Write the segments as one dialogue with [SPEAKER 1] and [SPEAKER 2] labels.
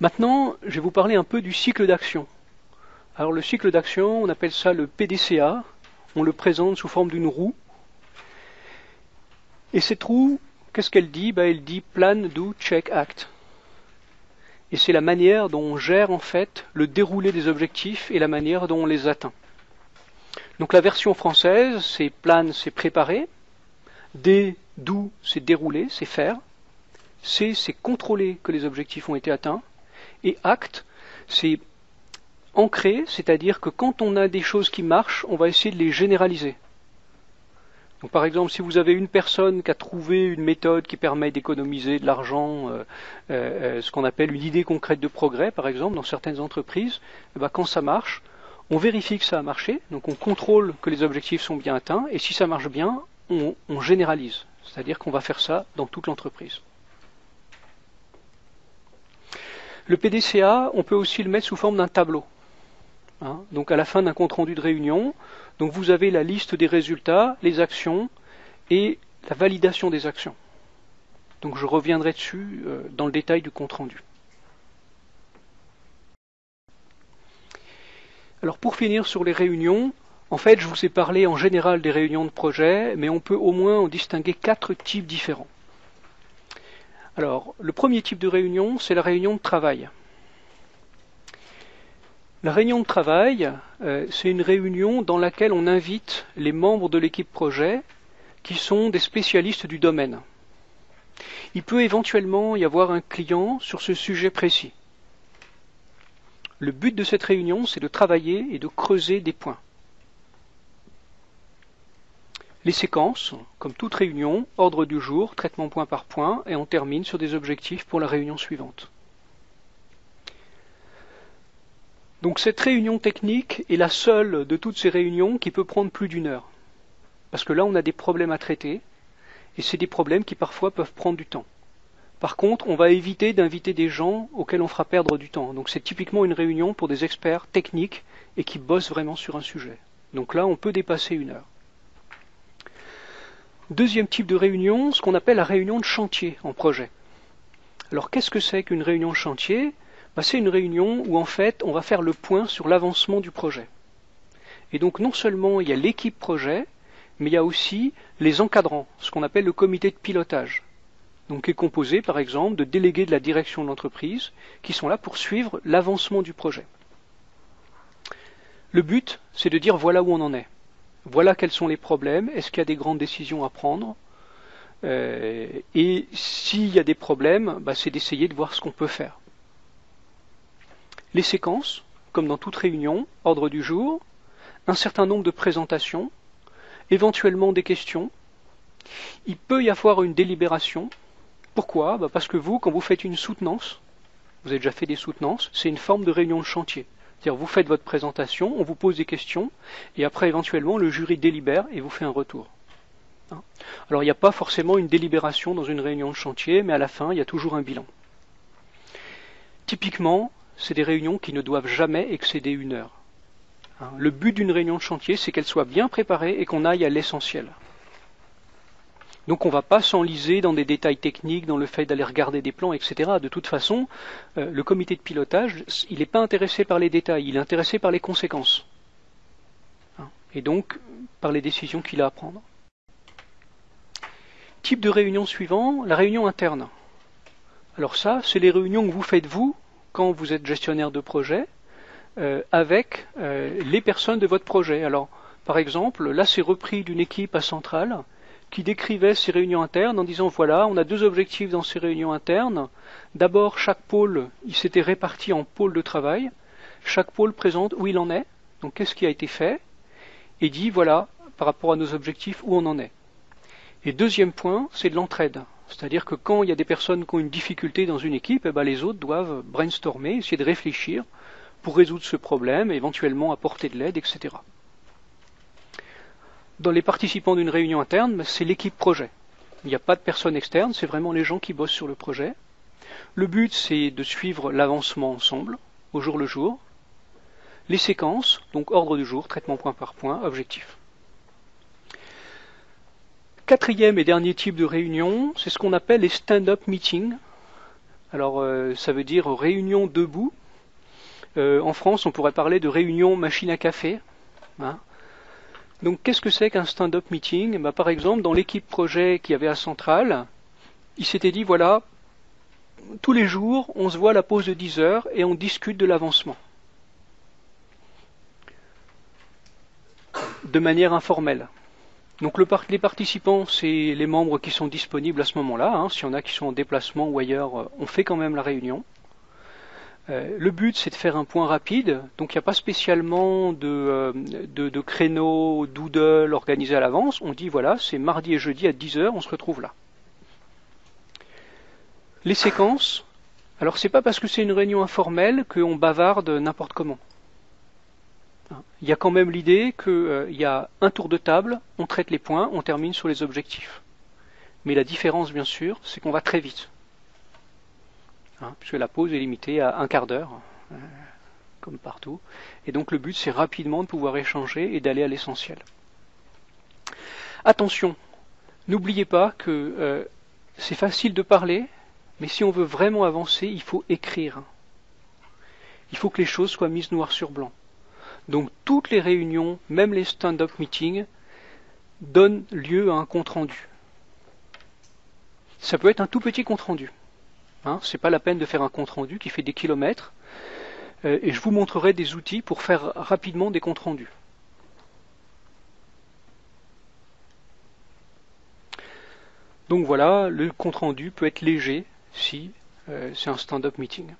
[SPEAKER 1] Maintenant, je vais vous parler un peu du cycle d'action. Alors le cycle d'action, on appelle ça le PDCA, on le présente sous forme d'une roue. Et cette roue, qu'est-ce qu'elle dit? Elle dit Plan, Do, Check, Act. Et c'est la manière dont on gère en fait le déroulé des objectifs et la manière dont on les atteint. Donc la version française, c'est Plan, c'est préparer. D, Do, c'est dérouler, c'est faire. C, c'est contrôler que les objectifs ont été atteints. Et Act, c'est ancrer, c'est-à-dire que quand on a des choses qui marchent, on va essayer de les généraliser. Donc, par exemple, si vous avez une personne qui a trouvé une méthode qui permet d'économiser de l'argent, ce qu'on appelle une idée concrète de progrès, par exemple, dans certaines entreprises, quand ça marche, on vérifie que ça a marché, donc on contrôle que les objectifs sont bien atteints, et si ça marche bien, on généralise, c'est-à-dire qu'on va faire ça dans toute l'entreprise. Le PDCA, on peut aussi le mettre sous forme d'un tableau. Donc à la fin d'un compte-rendu de réunion, donc vous avez la liste des résultats, les actions et la validation des actions. Donc je reviendrai dessus dans le détail du compte-rendu. Alors pour finir sur les réunions, en fait je vous ai parlé en général des réunions de projet, mais on peut au moins en distinguer 4 types différents. Alors le premier type de réunion, c'est la réunion de travail. La réunion de travail, c'est une réunion dans laquelle on invite les membres de l'équipe projet qui sont des spécialistes du domaine. Il peut éventuellement y avoir un client sur ce sujet précis. Le but de cette réunion, c'est de travailler et de creuser des points. Les séquences, comme toute réunion, ordre du jour, traitement point par point, et on termine sur des objectifs pour la réunion suivante. Donc cette réunion technique est la seule de toutes ces réunions qui peut prendre plus d'1 heure. Parce que là, on a des problèmes à traiter, et c'est des problèmes qui parfois peuvent prendre du temps. Par contre, on va éviter d'inviter des gens auxquels on fera perdre du temps. Donc c'est typiquement une réunion pour des experts techniques et qui bossent vraiment sur un sujet. Donc là, on peut dépasser 1 heure. Deuxième type de réunion, ce qu'on appelle la réunion de chantier en projet. Alors qu'est-ce que c'est qu'une réunion de chantier? C'est une réunion où en fait on va faire le point sur l'avancement du projet. Et donc non seulement il y a l'équipe projet, mais il y a aussi les encadrants, ce qu'on appelle le comité de pilotage. Donc qui est composé par exemple de délégués de la direction de l'entreprise qui sont là pour suivre l'avancement du projet. Le but, c'est de dire voilà où on en est. Voilà quels sont les problèmes, est-ce qu'il y a des grandes décisions à prendre, et s'il y a des problèmes, c'est d'essayer de voir ce qu'on peut faire. Les séquences, comme dans toute réunion, ordre du jour, un certain nombre de présentations, éventuellement des questions. Il peut y avoir une délibération. Pourquoi? Parce que vous, quand vous faites une soutenance, vous avez déjà fait des soutenances, c'est une forme de réunion de chantier. C'est-à-dire vous faites votre présentation, on vous pose des questions, et après éventuellement le jury délibère et vous fait un retour. Alors il n'y a pas forcément une délibération dans une réunion de chantier, mais à la fin il y a toujours un bilan. Typiquement, c'est des réunions qui ne doivent jamais excéder 1 heure. Le but d'une réunion de chantier, c'est qu'elle soit bien préparée et qu'on aille à l'essentiel. Donc on ne va pas s'enliser dans des détails techniques, dans le fait d'aller regarder des plans, etc. De toute façon, le comité de pilotage, il n'est pas intéressé par les détails, il est intéressé par les conséquences. Et donc par les décisions qu'il a à prendre. Type de réunion suivant, la réunion interne. Alors ça, c'est les réunions que vous faites vous, quand vous êtes gestionnaire de projet, avec les personnes de votre projet. Alors, par exemple, là c'est repris d'une équipe à Centrale qui décrivait ces réunions internes en disant voilà, on a 2 objectifs dans ces réunions internes. D'abord, chaque pôle, il s'était réparti en pôles de travail. Chaque pôle présente où il en est, donc qu'est-ce qui a été fait, et dit voilà, par rapport à nos objectifs, où on en est. Et deuxième point, c'est de l'entraide. C'est-à-dire que quand il y a des personnes qui ont une difficulté dans une équipe, les autres doivent brainstormer, essayer de réfléchir pour résoudre ce problème, éventuellement apporter de l'aide, etc. Dans les participants d'une réunion interne, c'est l'équipe projet. Il n'y a pas de personne externe, c'est vraiment les gens qui bossent sur le projet. Le but, c'est de suivre l'avancement ensemble, au jour le jour. Les séquences, donc ordre du jour, traitement point par point, objectif. Quatrième et dernier type de réunion, c'est ce qu'on appelle les stand-up meetings. Alors ça veut dire réunion debout. En France, on pourrait parler de réunion machine à café. Hein. Donc qu'est-ce que c'est qu'un stand-up meeting? Bah, par exemple, dans l'équipe projet qu'il y avait à Centrale, il s'était dit, voilà, tous les jours, on se voit à la pause de 10 heures et on discute de l'avancement. De manière informelle. Donc les participants, c'est les membres qui sont disponibles à ce moment-là. Hein. S'il y en a qui sont en déplacement ou ailleurs, on fait quand même la réunion. Le but, c'est de faire un point rapide, donc il n'y a pas spécialement de créneaux, doodle organisés à l'avance. On dit, voilà, c'est mardi et jeudi à 10 heures, on se retrouve là. Les séquences, alors c'est pas parce que c'est une réunion informelle qu'on bavarde n'importe comment. Il y a quand même l'idée qu'il y a un tour de table, on traite les points, on termine sur les objectifs. Mais la différence, bien sûr, c'est qu'on va très vite. Puisque la pause est limitée à un quart d'heure, comme partout. Et donc le but, c'est rapidement de pouvoir échanger et d'aller à l'essentiel. Attention, n'oubliez pas que c'est facile de parler, mais si on veut vraiment avancer, il faut écrire. Il faut que les choses soient mises noir sur blanc. Donc toutes les réunions, même les stand-up meetings, donnent lieu à un compte-rendu. Ça peut être un tout petit compte-rendu. C'est pas la peine de faire un compte-rendu qui fait des kilomètres. Et je vous montrerai des outils pour faire rapidement des comptes-rendus. Donc voilà, le compte-rendu peut être léger si c'est un stand-up meeting.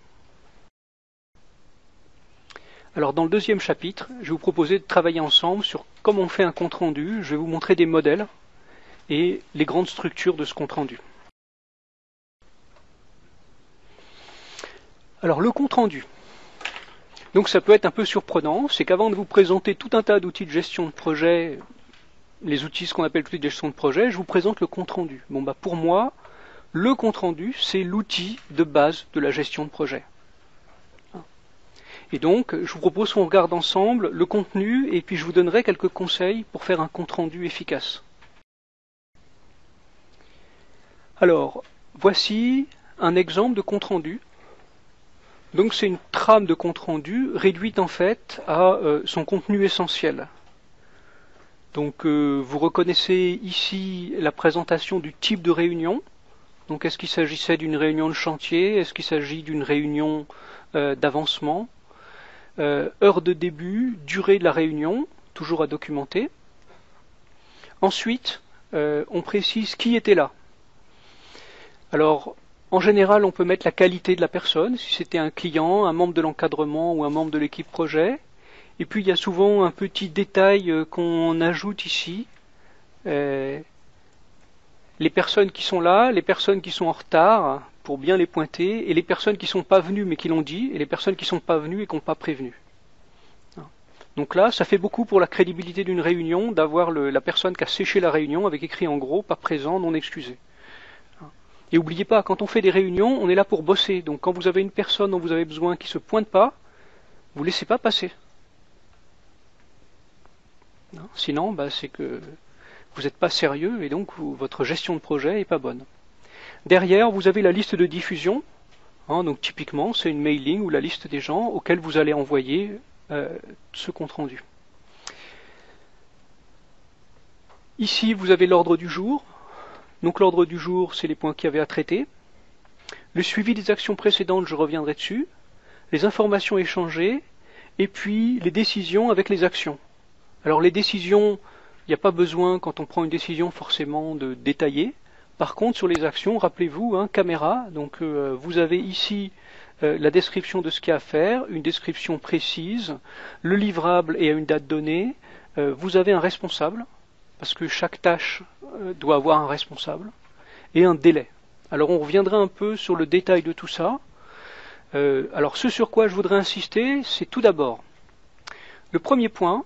[SPEAKER 1] Alors dans le deuxième chapitre, je vais vous proposer de travailler ensemble sur comment on fait un compte-rendu. Je vais vous montrer des modèles et les grandes structures de ce compte-rendu. Alors le compte-rendu. Donc ça peut être un peu surprenant, c'est qu'avant de vous présenter tout un tas d'outils de gestion de projet, les outils, ce qu'on appelle outils de gestion de projet, je vous présente le compte-rendu. Bon bah pour moi, le compte-rendu, c'est l'outil de base de la gestion de projet. Et donc, je vous propose qu'on regarde ensemble le contenu et puis je vous donnerai quelques conseils pour faire un compte-rendu efficace. Alors, voici un exemple de compte-rendu. Donc c'est une trame de compte-rendu réduite en fait à son contenu essentiel. Donc vous reconnaissez ici la présentation du type de réunion. Donc est-ce qu'il s'agissait d'une réunion de chantier? Est-ce qu'il s'agit d'une réunion d'avancement? Heure de début, durée de la réunion, toujours à documenter. Ensuite, on précise qui était là. Alors, en général, on peut mettre la qualité de la personne, si c'était un client, un membre de l'encadrement ou un membre de l'équipe projet. Et puis, il y a souvent un petit détail qu'on ajoute ici. Les personnes qui sont là, les personnes qui sont en retard, pour bien les pointer, et les personnes qui ne sont pas venues mais qui l'ont dit, et les personnes qui ne sont pas venues et qui n'ont pas prévenu. Donc là, ça fait beaucoup pour la crédibilité d'une réunion d'avoir la personne qui a séché la réunion avec écrit en gros, pas présent, non excusé. Et n'oubliez pas, quand on fait des réunions, on est là pour bosser. Donc quand vous avez une personne dont vous avez besoin qui ne se pointe pas, vous ne laissez pas passer. Sinon, c'est que vous n'êtes pas sérieux et donc votre gestion de projet n'est pas bonne. Derrière, vous avez la liste de diffusion. Donc typiquement, c'est une mailing ou la liste des gens auxquels vous allez envoyer ce compte-rendu. Ici, vous avez l'ordre du jour. Donc l'ordre du jour, c'est les points qu'il y avait à traiter. Le suivi des actions précédentes, je reviendrai dessus. Les informations échangées. Et puis les décisions avec les actions. Alors les décisions, il n'y a pas besoin, quand on prend une décision, forcément de détailler. Par contre, sur les actions, rappelez-vous, caméra. Donc vous avez ici la description de ce qu'il y a à faire, une description précise, le livrable et à une date donnée. Vous avez un responsable, parce que chaque tâche doit avoir un responsable, et un délai. Alors on reviendra un peu sur le détail de tout ça. Alors ce sur quoi je voudrais insister, c'est tout d'abord, le premier point,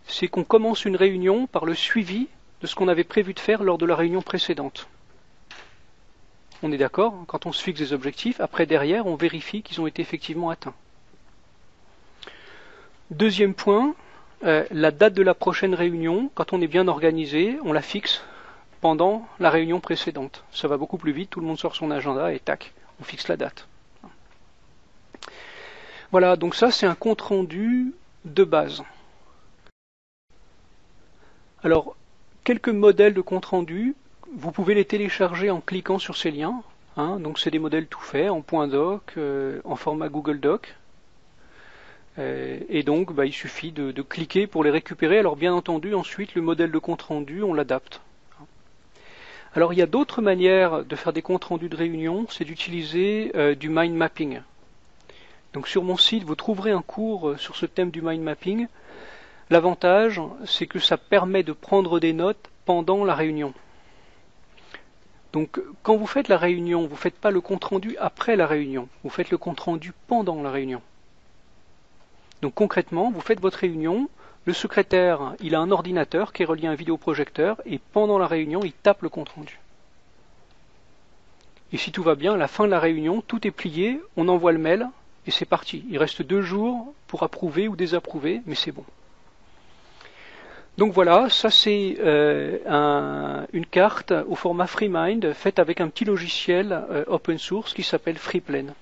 [SPEAKER 1] c'est qu'on commence une réunion par le suivi de ce qu'on avait prévu de faire lors de la réunion précédente. On est d'accord, quand on se fixe des objectifs, après derrière, on vérifie qu'ils ont été effectivement atteints. Deuxième point, la date de la prochaine réunion, quand on est bien organisé, on la fixe pendant la réunion précédente. Ça va beaucoup plus vite, tout le monde sort son agenda et tac, on fixe la date. Voilà, donc ça c'est un compte rendu de base. Alors, quelques modèles de compte rendu, vous pouvez les télécharger en cliquant sur ces liens. Donc c'est des modèles tout faits, en .doc, en format Google Doc. Et donc il suffit de cliquer pour les récupérer. Alors bien entendu, ensuite le modèle de compte rendu, on l'adapte. Alors il y a d'autres manières de faire des comptes rendus de réunion, c'est d'utiliser du mind mapping. Donc sur mon site, vous trouverez un cours sur ce thème du mind mapping. L'avantage, c'est que ça permet de prendre des notes pendant la réunion. Donc quand vous faites la réunion, vous ne faites pas le compte rendu après la réunion, vous faites le compte rendu pendant la réunion. Donc concrètement, vous faites votre réunion, le secrétaire, il a un ordinateur qui est relié à un vidéoprojecteur et pendant la réunion, il tape le compte rendu. Et si tout va bien, à la fin de la réunion, tout est plié, on envoie le mail et c'est parti. Il reste 2 jours pour approuver ou désapprouver, mais c'est bon. Donc voilà, ça c'est une carte au format FreeMind faite avec un petit logiciel open source qui s'appelle FreePlan.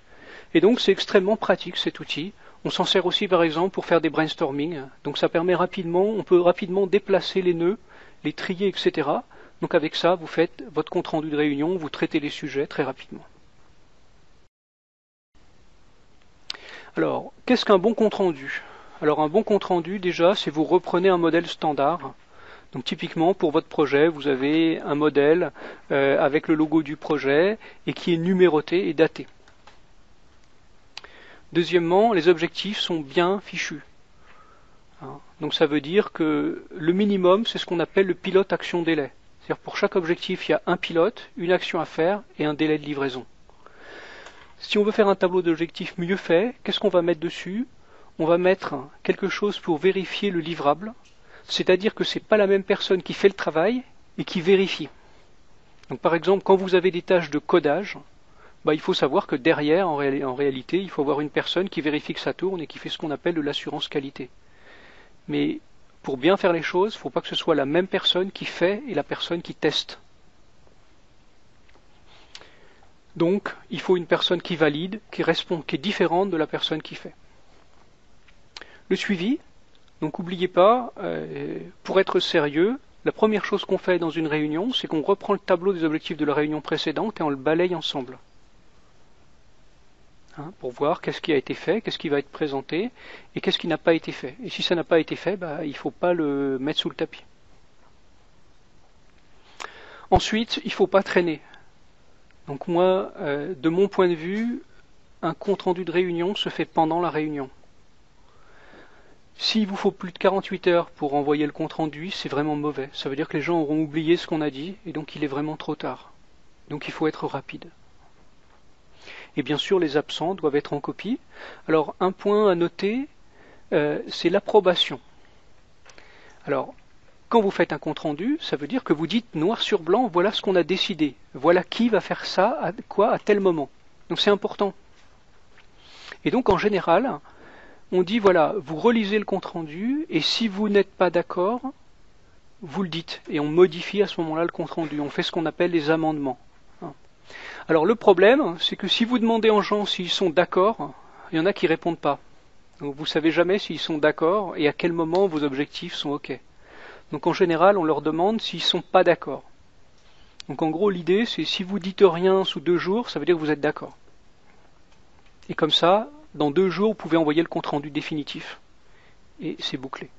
[SPEAKER 1] Et donc c'est extrêmement pratique cet outil. On s'en sert aussi par exemple pour faire des brainstorming. Donc ça permet rapidement, on peut rapidement déplacer les nœuds, les trier, etc. Donc avec ça, vous faites votre compte rendu de réunion, vous traitez les sujets très rapidement. Alors, qu'est-ce qu'un bon compte rendu ? Alors un bon compte rendu, déjà, c'est vous reprenez un modèle standard. Donc typiquement, pour votre projet, vous avez un modèle avec le logo du projet et qui est numéroté et daté. Deuxièmement, les objectifs sont bien fichus. Donc ça veut dire que le minimum, c'est ce qu'on appelle le pilote action délai. C'est-à-dire pour chaque objectif, il y a un pilote, une action à faire et un délai de livraison. Si on veut faire un tableau d'objectifs mieux fait, qu'est-ce qu'on va mettre dessus ? On va mettre quelque chose pour vérifier le livrable, c'est-à-dire que ce n'est pas la même personne qui fait le travail et qui vérifie. Donc par exemple, quand vous avez des tâches de codage, il faut savoir que derrière, en réalité, il faut avoir une personne qui vérifie que ça tourne et qui fait ce qu'on appelle de l'assurance qualité. Mais pour bien faire les choses, il ne faut pas que ce soit la même personne qui fait et la personne qui teste. Donc, il faut une personne qui valide, qui est différente de la personne qui fait. Le suivi, donc n'oubliez pas, pour être sérieux, la première chose qu'on fait dans une réunion, c'est qu'on reprend le tableau des objectifs de la réunion précédente et on le balaye ensemble. Pour voir qu'est-ce qui a été fait, qu'est-ce qui va être présenté et qu'est-ce qui n'a pas été fait. Et si ça n'a pas été fait, il ne faut pas le mettre sous le tapis. Ensuite, il ne faut pas traîner. Donc moi, de mon point de vue, un compte rendu de réunion se fait pendant la réunion. S'il vous faut plus de 48 heures pour envoyer le compte rendu, c'est vraiment mauvais. Ça veut dire que les gens auront oublié ce qu'on a dit et donc il est vraiment trop tard. Donc il faut être rapide. Et bien sûr, les absents doivent être en copie. Alors un point à noter, c'est l'approbation. Alors, quand vous faites un compte rendu, ça veut dire que vous dites noir sur blanc, voilà ce qu'on a décidé. Voilà qui va faire ça, à tel moment. Donc c'est important. Et donc en général, on dit voilà, vous relisez le compte rendu et si vous n'êtes pas d'accord, vous le dites et on modifie à ce moment-là le compte rendu. On fait ce qu'on appelle les amendements. Alors le problème, c'est que si vous demandez aux gens s'ils sont d'accord, il y en a qui répondent pas. Donc vous ne savez jamais s'ils sont d'accord et à quel moment vos objectifs sont OK. Donc en général, on leur demande s'ils ne sont pas d'accord. Donc en gros, l'idée, c'est si vous dites rien sous 2 jours, ça veut dire que vous êtes d'accord. Et comme ça, dans 2 jours, vous pouvez envoyer le compte rendu définitif. Et c'est bouclé.